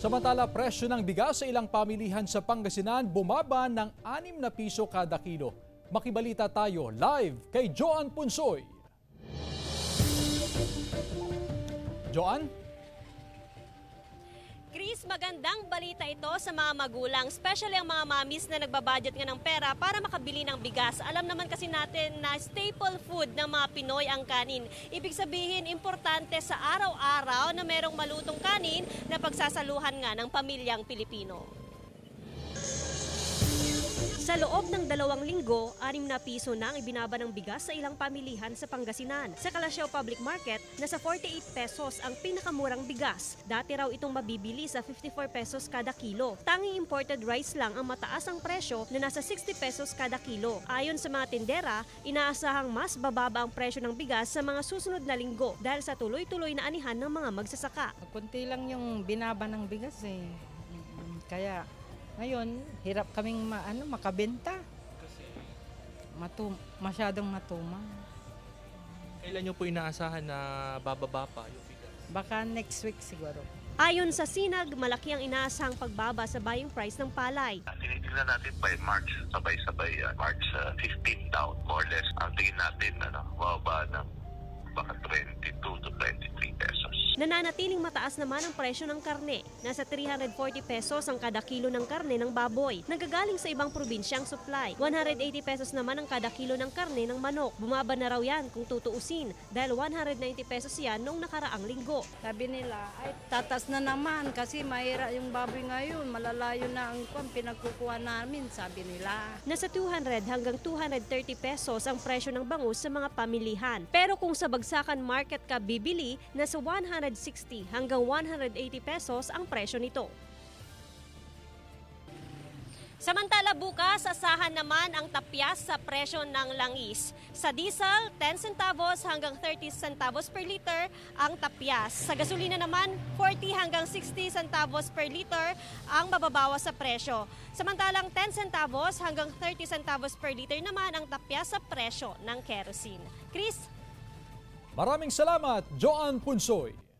Samantala, presyo ng bigas sa ilang pamilihan sa Pangasinan bumaba ng 6 na piso kada kilo. Makibalita tayo live kay Joan Punsoy. Joan? Chris, magandang balita ito sa mga magulang, especially ang mga mamis na nagbabudget nga ng pera para makabili ng bigas. Alam naman kasi natin na staple food ng mga Pinoy ang kanin. Ibig sabihin, importante sa araw-araw na merong malutong kanin na pagsasaluhan nga ng pamilyang Pilipino. Sa loob ng 2 linggo, 6 na piso na ang ibinaba ng bigas sa ilang pamilihan sa Pangasinan. Sa Calasiao Public Market, nasa 48 pesos ang pinakamurang bigas. Dati raw itong mabibili sa 54 pesos kada kilo. Tanging imported rice lang ang mataas ang presyo na nasa 60 pesos kada kilo. Ayon sa mga tindera, inaasahang mas bababa ang presyo ng bigas sa mga susunod na linggo dahil sa tuloy-tuloy na anihan ng mga magsasaka. Kunti lang yung binaba ng bigas eh. Kaya ngayon, hirap kaming makabenta. Kasi Masyadong matumal. kailan nyo po inaasahan na bababa pa yung bigas? Baka next week siguro. Ayon sa Sinag, malaki ang inaasahang pagbaba sa buying price ng palay. Tinitingnan natin by March, sabay-sabay yan. March 15 down, more or less. Ang tingin natin, bababa ng baka 22 to 23 pesos. Nananatiling mataas naman ang presyo ng karne. Nasa 340 pesos ang kada kilo ng karne ng baboy. Nagagaling sa ibang probinsya ang supply. 180 pesos naman ang kada kilo ng karne ng manok. Bumaba na raw yan kung tutuusin dahil 190 pesos yan noong nakaraang linggo. Sabi nila, ay tatas na naman kasi mahira yung baboy ngayon. Malalayo na ang pinagkukuha namin, sabi nila. Nasa 200 hanggang 230 pesos ang presyo ng bangus sa mga pamilihan. Pero kung sa bagsakan market ka bibili, nasa 160 hanggang 180 pesos ang presyo nito. Samantala bukas, asahan naman ang tapyas sa presyo ng langis. Sa diesel, 10 centavos hanggang 30 centavos per liter ang tapyas. Sa gasolina naman, 40 hanggang 60 centavos per liter ang mababawas sa presyo. Samantalang 10 centavos hanggang 30 centavos per liter naman ang tapyas sa presyo ng kerosene. Chris? Maraming salamat, Joan Punsoy.